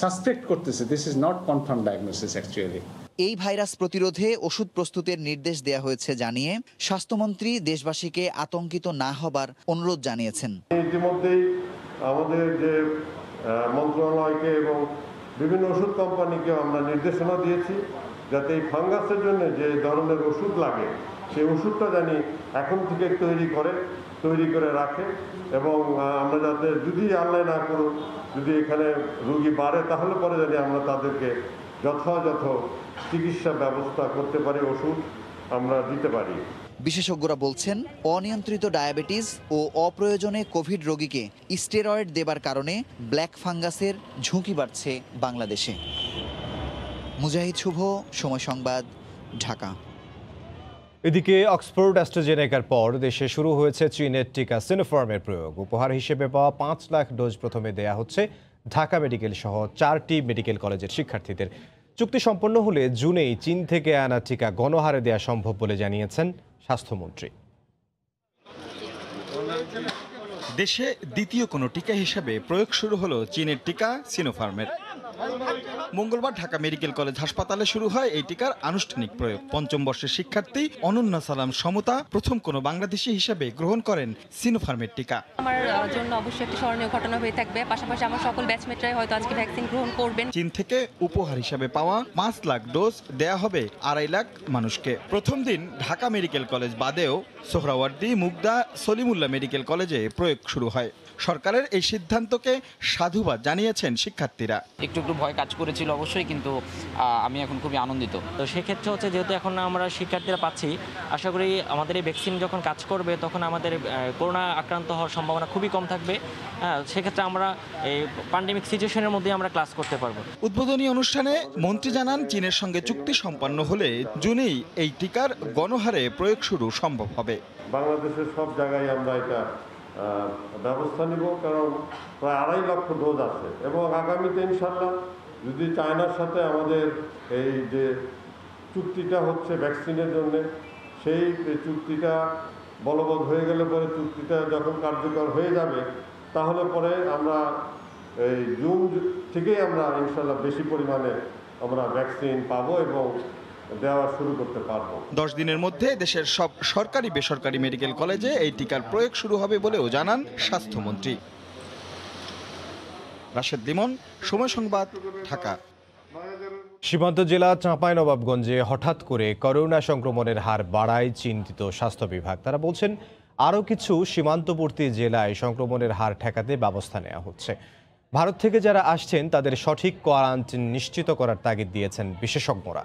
সাসপেক্ট করতেছি। This is not confirm diagnosis actually. এই ভাইরাস প্রতিরোধে ওষুধ প্রস্তুতের নির্দেশ দেওয়া হয়েছে জানিয়ে স্বাস্থ্যমন্ত্রী দেশবাসীকে আতঙ্কিত না হবার অনুরোধ জানিয়েছেন। ইতিমধ্যেই আমাদের যে মন্ত্রণালয়কে এবং বিভিন্ন ওষুধ কোম্পানিকে আমরা নির্দেশনা দিয়েছি যাতে এই ফাঙ্গাসের জন্য যে ধরনের ওষুধ লাগে সেই ওষুধটা জানি এখন থেকে তৈরি করে রাখে, এবং আমরা যাতে যদি আল্লাহ না করুন যদি এখানে রোগী বাড়ে তাহলে পরে জানি আমরা তাদেরকে যথাযথ চিকিৎসা ব্যবস্থা করতে পারি, ওষুধ আমরা দিতে পারি। বিশেষজ্ঞরা বলছেন অনিয়ন্ত্রিত ডায়াবেটিস ও অপ্রয়োজনে কোভিড রোগীকে স্টেরয়েড দেবার কারণে ব্ল্যাক ফাঙ্গাসের ঝুঁকি বাড়ছে বাংলাদেশে। মুজাহিদ শুভ, সময় সংবাদ, ঢাকা। এদিকে অক্সফোর্ড অ্যাস্ট্রাজেনেকার পর দেশে শুরু হয়েছে চীনের টিকা সিনোফার্মের প্রয়োগ। উপহার হিসেবে পাওয়া 5 লাখ ডোজ প্রথমে দেয়া হচ্ছে ঢাকা মেডিকেল সহ 4টি মেডিকেল কলেজের শিক্ষার্থীদের। চুক্তি সম্পন্ন হলে জুনেই চীন থেকে আনা টিকা গণহারে দেয়া সম্ভব বলে জানিয়েছেন স্বাস্থ্যমন্ত্রী। দেশে দ্বিতীয় কোনো টিকা হিসেবে প্রয়োগ শুরু হলো চীনের টিকা সিনোফার্মের। মঙ্গলবার ঢাকা মেডিকেল কলেজ হাসপাতালে শুরু হয় এই টিকার আনুষ্ঠানিক প্রয়োগ। 5ম বর্ষের শিক্ষার্থী অনন্যা সালাম সমতা প্রথম কোনো বাংলাদেশি হিসেবে গ্রহণ করেন সিনোফার্মের টিকা। আমার জন্য অবশ্যই একটা স্মরণীয় ঘটনা হয়ে থাকবে, পাশাপাশি আমার সকল ব্যাচমেটরাই হয়তো আজকে ভ্যাকসিন গ্রহণ করবেন। চীন থেকে উপহার হিসেবে পাওয়া 5 লাখ ডোজ দেয়া হবে 2.5 লাখ মানুষকে। প্রথম দিন ঢাকা মেডিকেল কলেজ বাদেও সোহরাওয়ার্দী, মুগদা, সলিমুল্লাহ মেডিকেল কলেজে প্রয়োগ শুরু হয়। সরকারের এই সিদ্ধান্তকে সাধুবাদ জানিয়েছেন শিক্ষার্থীরা। একটু ভয় কাজ করেছিল অবশ্যই, কিন্তু আমি এখন খুবই আনন্দিত। তো সেক্ষেত্রে হচ্ছে যেহেতু এখন আমরা শিক্ষার্থীরা পাচ্ছি, আশা করি আমাদের এই ভ্যাকসিন যখন কাজ করবে তখন আমাদের করোনা আক্রান্ত হওয়ার সম্ভাবনা খুবই কম থাকবে। সেক্ষেত্রে আমরা এই প্যান্ডেমিক সিচুয়েশনের মধ্যে আমরা ক্লাস করতে পারবো। উদ্বোধনী অনুষ্ঠানে মন্ত্রী জানান চীনের সঙ্গে চুক্তি সম্পন্ন হলে জুনেই এই টিকার গণহারে প্রয়োগ শুরু সম্ভব হবে। বাংলাদেশের সব জায়গায় আমরা এটা ব্যবস্থা নিব, কারণ প্রায় 2.5 লক্ষ ডোজ আছে, এবং আগামীতে ইনশাল্লাহ যদি চায়নার সাথে আমাদের এই যে চুক্তিটা হচ্ছে ভ্যাকসিনের জন্য, সেই চুক্তিটা বলবৎ হয়ে গেলে পরে চুক্তিটা যখন কার্যকর হয়ে যাবে তাহলে পরে আমরা এই জুন থেকেই আমরা ইনশাল্লাহ বেশি পরিমাণে আমরা ভ্যাকসিন পাবো এবং দেওয়া শুরু করতে পারবো। 10 দিনের মধ্যে দেশের সব সরকারি বেসরকারি মেডিকেল কলেজে এই টিকার প্রয়োগ শুরু হবে বলেও জানান স্বাস্থ্যমন্ত্রী। রাশেদ লিমন, সময় সংবাদ, ঢাকা। সীমান্ত জেলা চাঁপাইনবাবগঞ্জে হঠাৎ করে করোনা সংক্রমণের হার বাড়ায় চিন্তিত স্বাস্থ্য বিভাগ। তারা বলছেন আরও কিছু সীমান্তবর্তী জেলায় সংক্রমণের হার ঠেকাতে ব্যবস্থা নেওয়া হচ্ছে। ভারত থেকে যারা আসছেন তাদের সঠিক কোয়ারেন্টাইন নিশ্চিত করার তাগিদ দিয়েছেন বিশেষজ্ঞরা।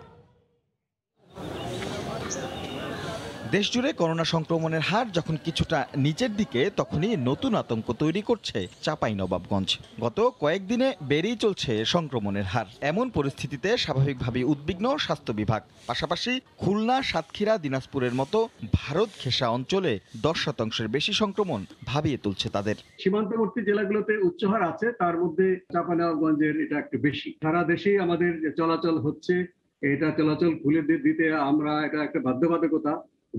দেশজুড়ে করোনা সংক্রমণের হার যখন কিছুটা নিচের দিকে, তখনই নতুন আতঙ্ক তৈরি করছে চাঁপাইনবাবগঞ্জ। গত কয়েকদিনে বেড়েই চলছে সংক্রমণের হার। এমন পরিস্থিতিতে স্বাভাবিকভাবেই উদ্বিগ্ন স্বাস্থ্য বিভাগ। পাশাপাশি খুলনা, সাতক্ষীরা, দিনাজপুরের মতো ভারত ঘেঁষা অঞ্চলে 10% বেশি সংক্রমণ ভাবিয়ে তুলছে তাদের। সীমান্তবর্তী জেলাগুলোতে উচ্চ হার আছে, তার মধ্যে চাঁপাইনবাবগঞ্জের এটা একটু বেশি। সারা দেশেই আমাদের চলাচল হচ্ছে, এটা চলাচল খুলে দিতে আমরা এটা একটা বাধ্যবাধকতা।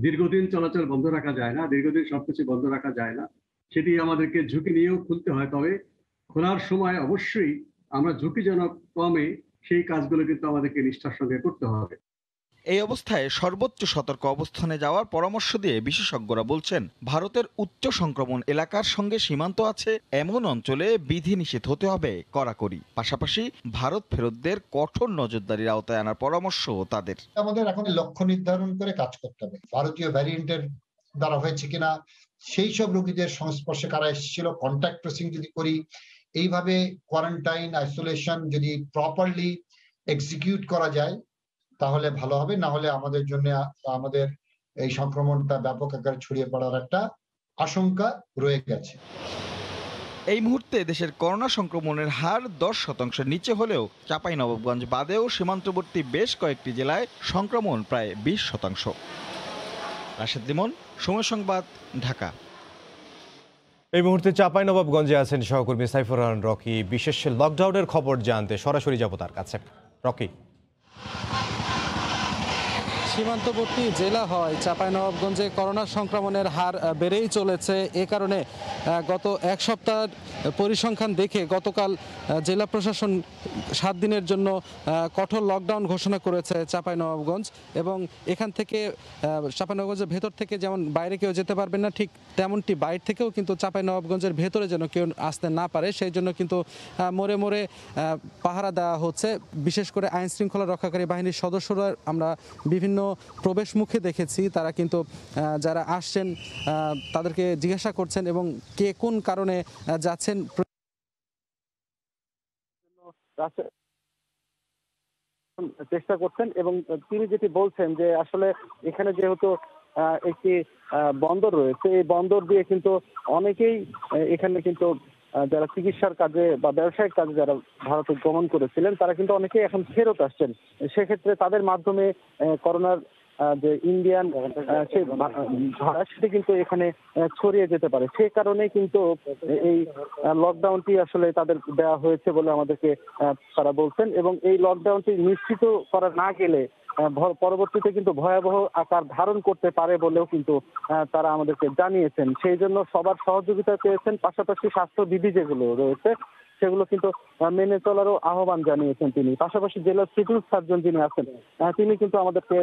দীর্ঘদিন চলাচল বন্ধ রাখা যায় না, দীর্ঘদিন সবকিছু বন্ধ রাখা যায় না, সেটি আমাদেরকে ঝুঁকি নিয়েও খুলতে হয়। তবে খোলার সময় অবশ্যই আমরা ঝুঁকিজনক কমে সেই কাজগুলো কিন্তু আমাদেরকে নিষ্ঠার সঙ্গে করতে হবে। এই অবস্থায় সর্বোচ্চ সতর্ক অবস্থানে যাওয়ার পরামর্শ দিয়ে বিশেষজ্ঞরা বলছেন, ভারতের উচ্চ সংক্রমণ এলাকার সঙ্গে সীমান্ত আছে এমন অঞ্চলে বিধিনিষেধ হতে হবে কড়াকড়ি। পাশাপাশি ভারত ফেরতদের কঠোর নজরদারির আওতায় আনার পরামর্শ তাদের। আমাদের এখন লক্ষ্য নির্ধারণ করে কাজ করতে হবে। ভারতীয় ভ্যারিয়েন্টের দ্বারা হয়েছে কিনা, সেই সব রোগীদের সংস্পর্শে কারা এসেছিল, কন্ট্যাক্ট ট্রেসিং যদি করি, এইভাবে কোয়ারেন্টাইন আইসোলেশন যদি প্রপারলি এক্সিকিউট করা যায় তাহলে ভালো হবে। না হলে আমাদের জন্য আমাদের এই সংক্রমণটা ব্যাপক আকারে ছড়িয়ে পড়ার একটা আশঙ্কা রয়ে গেছে। এই মুহূর্তে দেশের করোনা সংক্রমণের হার 10% নিচে হলেও চাঁপাইনবাবগঞ্জ বাদেও সীমান্তবর্তী বেশ কয়েকটি জেলায় সংক্রমণ প্রায় 20%। রাশেদ লিমন, সময় সংবাদ, ঢাকা। এই মুহূর্তে চাঁপাইনবাবগঞ্জে আছেন সহকর্মী সাইফুর রহমান রকি। বিশেষ লকডাউনের খবর জানতে সরাসরি যাব তার কাছে। রকি, সীমান্তবর্তী জেলা হয় চাঁপাইনবাবগঞ্জে করোনা সংক্রমণের হার বেড়েই চলেছে। এ কারণে গত এক সপ্তাহ পরিসংখ্যান দেখে গতকাল জেলা প্রশাসন 7 দিনের জন্য কঠোর লকডাউন ঘোষণা করেছে চাঁপাইনবাবগঞ্জ। এবং এখান থেকে চাঁপাইনবাবগঞ্জের ভেতর থেকে যেমন বাইরে কেউ যেতে পারবেন না, ঠিক তেমনটি বাইরে থেকেও কিন্তু চাঁপাইনবাবগঞ্জের ভেতরে যেন কেউ আসতে না পারে সেই জন্য কিন্তু মোড়ে মোড়ে পাহারা দেওয়া হচ্ছে। বিশেষ করে আইন শৃঙ্খলা রক্ষাকারী বাহিনীর সদস্যরা আমরা বিভিন্ন প্রবেশ মুখে দেখেছি, তারা কিন্তু যারা আসছেন তাদেরকে জিজ্ঞাসা করছেন এবং কে কোন কারণে যাচ্ছেন চেষ্টা করছেন। এবং তিনি যেটি বলছেন যে আসলে এখানে যেহেতু একটি বন্দর রয়েছে, এই বন্দর দিয়ে কিন্তু অনেকেই এখানে কিন্তু যারা চিকিৎসার কাজে বা ব্যবসায়িক কাজে যারা ভারতে গমন করেছিলেন তারা কিন্তু অনেকেই এখন ফেরত আসছেন। সেক্ষেত্রে তাদের মাধ্যমে করোনার যে ইন্ডিয়ান সেই ভাড়া সেটি কিন্তু এখানে ছড়িয়ে যেতে পারে। সে কারণে কিন্তু এই লকডাউনটি আসলে তাদের দেওয়া হয়েছে বলে আমাদেরকে তারা বলছেন। এবং এই লকডাউনটি নিশ্চিত করা না গেলে পরবর্তীতে কিন্তু ভয়াবহ আকার ধারণ করতে পারে বলেও কিন্তু তারা আমাদেরকে জানিয়েছেন। সেই জন্য সবার সহযোগিতা চেয়েছেন, পাশাপাশি স্বাস্থ্যবিধি যেগুলো রয়েছে সেগুলো কিন্তু মেনে চলারও আহ্বান জানিয়েছেন তিনি। পাশাপাশি জেলার সিভিল সার্জন যিনি আছেন তিনি কিন্তু আমাদেরকে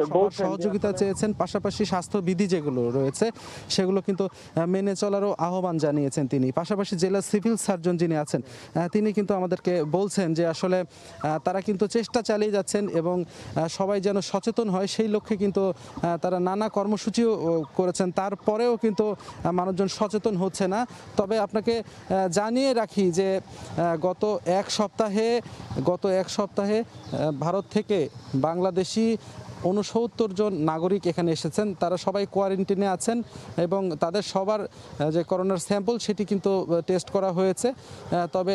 সহযোগিতা চেয়েছেন, পাশাপাশি স্বাস্থ্যবিধি যেগুলো রয়েছে সেগুলো কিন্তু মেনে চলারও আহ্বান জানিয়েছেন তিনি। পাশাপাশি জেলার সিভিল সার্জন যিনি আছেন তিনি কিন্তু আমাদেরকে বলছেন যে আসলে তারা কিন্তু চেষ্টা চালিয়ে যাচ্ছেন এবং সবাই যেন সচেতন হয় সেই লক্ষ্যে কিন্তু তারা নানা কর্মসূচিও করেছেন। তারপরেও কিন্তু মানুষজন সচেতন হচ্ছে না। তবে আপনাকে জানিয়ে রাখি যে গত এক সপ্তাহে ভারত থেকে বাংলাদেশি 69 জন নাগরিক এখানে এসেছেন। তারা সবাই কোয়ারেন্টিনে আছেন এবং তাদের সবার যে করোনার স্যাম্পল সেটি কিন্তু টেস্ট করা হয়েছে। তবে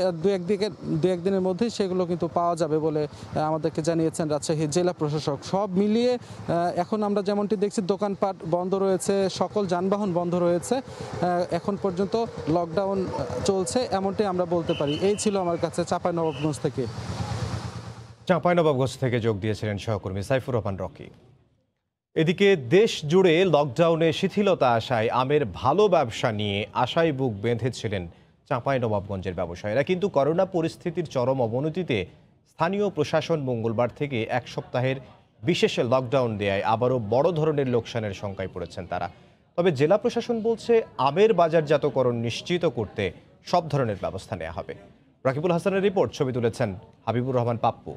দু একদিনের মধ্যেই সেগুলো কিন্তু পাওয়া যাবে বলে আমাদেরকে জানিয়েছেন রাজশাহী জেলা প্রশাসক। সব মিলিয়ে এখন আমরা যেমনটি দেখছি দোকানপাট বন্ধ রয়েছে, সকল যানবাহন বন্ধ রয়েছে, এখন পর্যন্ত লকডাউন চলছে এমনটি আমরা বলতে পারি। এই ছিল আমার কাছে চাঁপাইনবাবগঞ্জ থেকে। চাঁপাইনবাবগঞ্জ থেকে যোগ দিয়েছিলেন সহকর্মী সাইফুর রহমান রকি। এদিকে দেশ জুড়ে লকডাউনে শিথিলতা আসায় আমের ভালো ব্যবসা নিয়ে আশায় বুক বেঁধেছিলেন চাঁপাইনবাবগঞ্জের ব্যবসায়ীরা। কিন্তু করোনা পরিস্থিতির চরম অবনতিতে স্থানীয় প্রশাসন মঙ্গলবার থেকে 1 সপ্তাহের বিশেষ লকডাউন দেয়ায় আবারও বড় ধরনের লোকসানের শঙ্কায় পড়েছেন তারা। তবে জেলা প্রশাসন বলছে আমের বাজারজাতকরণ নিশ্চিত করতে সব ধরনের ব্যবস্থা নেওয়া হবে। রাকিবুল হাসানের রিপোর্ট, ছবি তুলেছেন হাবিবুর রহমান পাপ্পু।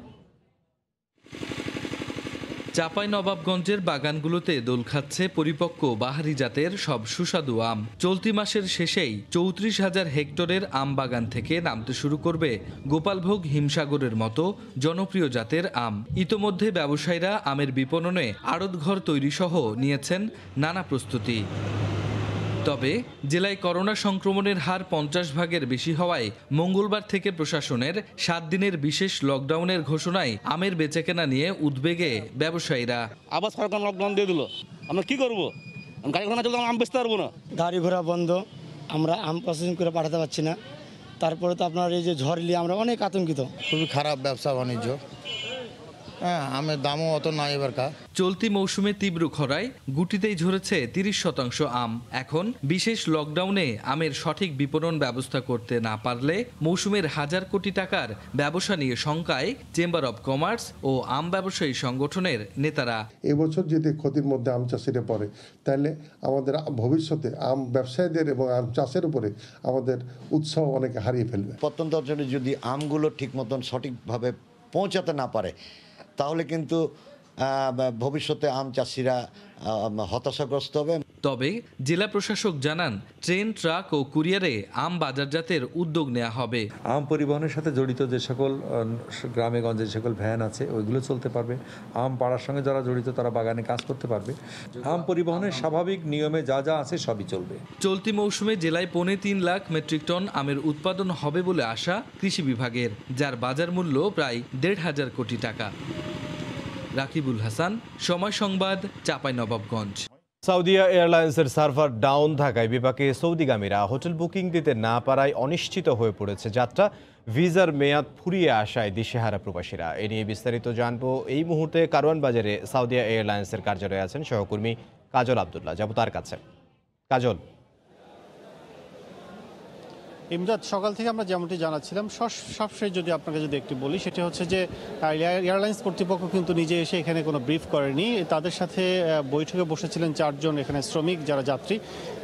চাঁপাইনবাবগঞ্জের বাগানগুলোতে দোল খাচ্ছে পরিপক্ক বাহারি জাতের সব সুস্বাদু আম। চলতি মাসের শেষেই ৩৪,০০০ হেক্টরের আম বাগান থেকে নামতে শুরু করবে গোপালভোগ হিমসাগরের মতো জনপ্রিয় জাতের আম। ইতোমধ্যে ব্যবসায়ীরা আমের বিপণনে আড়তঘর তৈরি সহ নিয়েছেন নানা প্রস্তুতি। তবে জেলায় করোনা সংক্রমণের হার 50 ভাগের বেশি হওয়ায় মঙ্গলবার থেকে প্রশাসনের 7 দিনের বিশেষ লকডাউনের ঘোষণায় আমের বেচাকেনা নিয়ে উদ্বেগে ব্যবসায়ীরা। আবার সরকার লকডাউন দিয়ে দিল, আমরা কি করবো? গাড়ি ঘোড়া চলতে আম বেচতে পারবো না। গাড়ি ঘোড়া বন্ধ, আমরা আম প্রসেসিং করে পাঠাতে পারছি না। তারপরে তো আপনার এই যে ঝড় নিয়ে আমরা অনেক আতঙ্কিত। খুবই খারাপ ব্যবসা বাণিজ্য, হ্যাঁ, আমের দামও অত নাই এবারকার। চলতি মৌসুমে তীব্র খরায় গুটিতেই ঝরেছে 30% আম। এখন বিশেষ লকডাউনে আমের সঠিক বিপণন ব্যবস্থা করতে না পারলে মৌসুমের হাজার কোটি টাকার ব্যবসা নিয়ে শঙ্কায় চেম্বার অব কমার্স ও আম ব্যবসায়ী সংগঠনের নেতারা। এবছর যদি ক্ষতির মধ্যে আম চাষিরা পড়ে, তাহলে আমাদের ভবিষ্যতে আম ব্যবসায়ীদের এবং আম চাষের উপরে আমাদের উৎসাহ অনেকে হারিয়ে ফেলবে। প্রত্যন্ত অঞ্চলে যদি আমগুলো ঠিক মতন সঠিকভাবে পৌঁছাতে না পারে, তাহলে কিন্তু ভবিষ্যতে আম চাষিরা হতাশাগ্রস্ত হবে। তবে জেলা প্রশাসক জানান, ট্রেন, ট্রাক ও কুরিয়ারে আম বাজারজাতের উদ্যোগ নেওয়া হবে। আম পরিবহনের সাথে জড়িত যে সকল গ্রামে গঞ্জে যে সকল ভ্যান আছে ওইগুলো চলতে পারবে। আম পাড়ার সঙ্গে যারা জড়িত তারা বাগানে কাজ করতে পারবে। আম পরিবহনের স্বাভাবিক নিয়মে যা যা আছে সবই চলবে। চলতি মৌসুমে জেলায় 3.5 লাখ মেট্রিক টন আমের উৎপাদন হবে বলে আশা কৃষি বিভাগের, যার বাজার মূল্য প্রায় 1,500 কোটি টাকা। রাকিবুল হাসান, সময় সংবাদ, চাঁপাইনবাবগঞ্জ। সাউদিয়া এয়ারলাইন্সের সার্ভার ডাউন থাকায় বিপাকে সৌদিগামীরা হোটেল বুকিং দিতে না পারায় অনিশ্চিত হয়ে পড়েছে যাত্রা। ভিসার মেয়াদ ফুরিয়ে আসায় দিশেহারা প্রবাসীরা। এ নিয়ে বিস্তারিত জানবো এই মুহূর্তে কারওয়ান বাজারে সাউদিয়া এয়ারলাইন্সের কার্যালয়ে আছেন সহকর্মী কাজল আব্দুল্লাহ। যাব তার কাছে। কাজল, ইমদাদ, সকাল থেকে আমরা যেমনটি জানাচ্ছিলাম, সবশেষ যদি আপনাকে একটু বলি, সেটা হচ্ছে যে এয়ারলাইন্স কর্তৃপক্ষ কিন্তু নিজে এসে এখানে কোনো ব্রিফ করেনি। তাদের সাথে বৈঠকে বসেছিলেন 4 জন এখানে শ্রমিক যারা যাত্রী,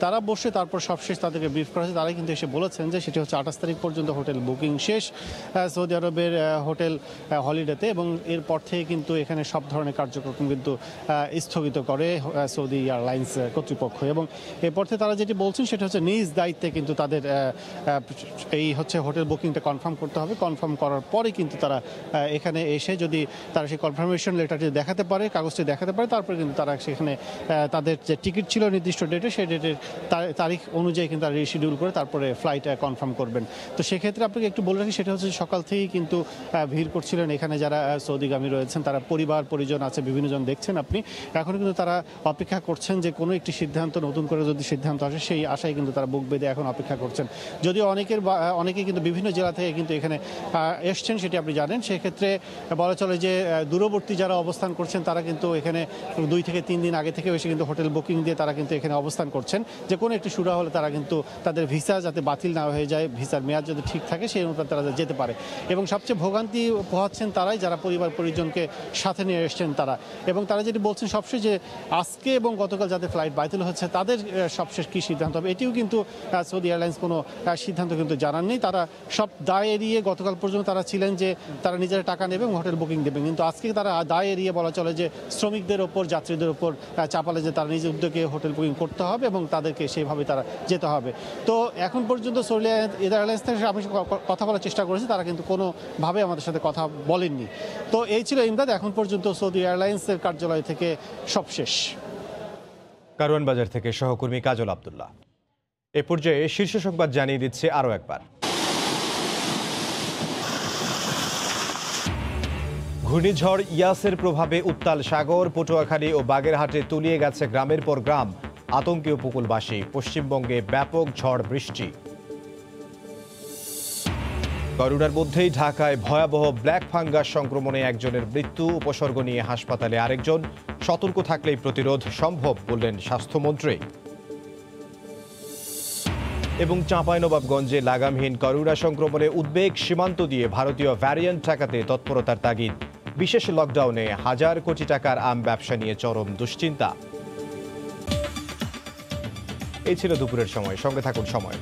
তারা বসে তারপর সবশেষ তাদেরকে ব্রিফ করা হয়েছে। তারাই কিন্তু এসে বলেছেন যে সেটি হচ্ছে 28 তারিখ পর্যন্ত হোটেল বুকিং শেষ সৌদি আরবের হোটেল হলিডেতে, এবং এরপর থেকে কিন্তু এখানে সব ধরনের কার্যক্রম কিন্তু স্থগিত করে সৌদি এয়ারলাইন্স কর্তৃপক্ষ। এবং এরপর থেকে তারা যেটি বলছেন সেটা হচ্ছে নিজ দায়িত্বে কিন্তু তাদের এই হচ্ছে হোটেল বুকিংটা কনফার্ম করতে হবে। কনফার্ম করার পরে কিন্তু তারা এখানে এসে যদি তারা সেই কনফার্মেশন লেটারটি দেখাতে পারে, কাগজটি দেখাতে পারে, তারপরে কিন্তু তারা সেখানে তাদের যে টিকিট ছিল নির্দিষ্ট ডেটে, সেই ডেটের তারিখ অনুযায়ী কিন্তু তারা রিশিডিউল করে তারপরে ফ্লাইট কনফার্ম করবেন। তো সেক্ষেত্রে আপনাকে একটু বলে রাখি, সেটা হচ্ছে সকাল থেকেই কিন্তু ভিড় করছিলেন এখানে যারা সৌদিগামী রয়েছেন, তারা পরিবার পরিজন আছে, বিভিন্ন জন দেখছেন আপনি। এখন কিন্তু তারা অপেক্ষা করছেন যে কোনো একটি সিদ্ধান্ত, নতুন করে যদি সিদ্ধান্ত আসে সেই আশায় কিন্তু তারা বুক বেঁধে এখন অপেক্ষা করছেন। যদিও অনেকে কিন্তু বিভিন্ন জেলা থেকে কিন্তু এখানে এসছেন, সেটি আপনি জানেন। সেক্ষেত্রে বলা চলে যে দূরবর্তী যারা অবস্থান করছেন তারা কিন্তু এখানে 2 থেকে 3 দিন আগে থেকে এসে কিন্তু হোটেল বুকিং দিয়ে তারা কিন্তু এখানে অবস্থান করছেন, যে কোনো একটি সুরা হলে তারা কিন্তু তাদের ভিসা যাতে বাতিল না হয়ে যায়, ভিসার মেয়াদ যদি ঠিক থাকে সেই অনুপাতে তারা যেতে পারে। এবং সবচেয়ে ভোগান্তি পোহাচ্ছেন তারাই যারা পরিবার পরিজনকে সাথে নিয়ে এসছেন তারা। এবং তারা যেটি বলছেন সবশেষ যে আজকে এবং গতকাল যাদের ফ্লাইট বাতিল হচ্ছে তাদের সবশেষ কী সিদ্ধান্ত হবে, এটিও কিন্তু সৌদি এয়ারলাইন্স কোনো সিদ্ধান্ত কিন্তু জানাননি। তারা সব দায় এড়িয়ে গতকাল পর্যন্ত তারা ছিলেন যে তারা নিজেরা টাকা নেবে এবং হোটেল বুকিং দেবেন, কিন্তু আজকে তারা দায় এড়িয়ে বলা চলে যে শ্রমিকদের ওপর, যাত্রীদের ওপর চাপালে যে তারা নিজের উদ্যোগে হোটেল বুকিং করতে হবে এবং তাদেরকে সেইভাবে তারা যেতে হবে। তো এখন পর্যন্ত সৌদি এয়ারলাইন্স থেকে আমি কথা বলার চেষ্টা করেছি, তারা কিন্তু কোনোভাবে আমাদের সাথে কথা বলেননি। তো এই ছিল ইমদাদ এখন পর্যন্ত সৌদি এয়ারলাইন্সের কার্যালয় থেকে সবশেষ। কারওয়ান বাজার থেকে সহকর্মী কাজল আব্দুল্লাহ। এ পর্যায়ে শীর্ষ সংবাদ জানিয়ে দিচ্ছে আরও একবার। ঘূর্ণিঝড় ইয়াসের প্রভাবে উত্তাল সাগর, পটুয়াখালী ও বাগেরহাটে তলিয়ে গেছে গ্রামের পর গ্রাম। আতঙ্কে উপকূলবাসী। পশ্চিমবঙ্গে ব্যাপক ঝড় বৃষ্টি। করোনার মধ্যেই ঢাকায় ভয়াবহ ব্ল্যাক ফাঙ্গাস সংক্রমণে একজনের মৃত্যু, উপসর্গ নিয়ে হাসপাতালে আরেকজন। সতর্ক থাকলেই প্রতিরোধ সম্ভব বললেন স্বাস্থ্যমন্ত্রী। এবং চাঁপাইনবাবগঞ্জে লাগামহীন করোনা সংক্রমণে উদ্বেগ, সীমান্ত দিয়ে ভারতীয় ভ্যারিয়েন্ট ঠেকাতে তৎপরতার তাগিদ। বিশেষ লকডাউনে হাজার কোটি টাকার আম ব্যবসা নিয়ে চরম দুশ্চিন্তা। এই ছিল দুপুরের সময়। সঙ্গে থাকুন সময়।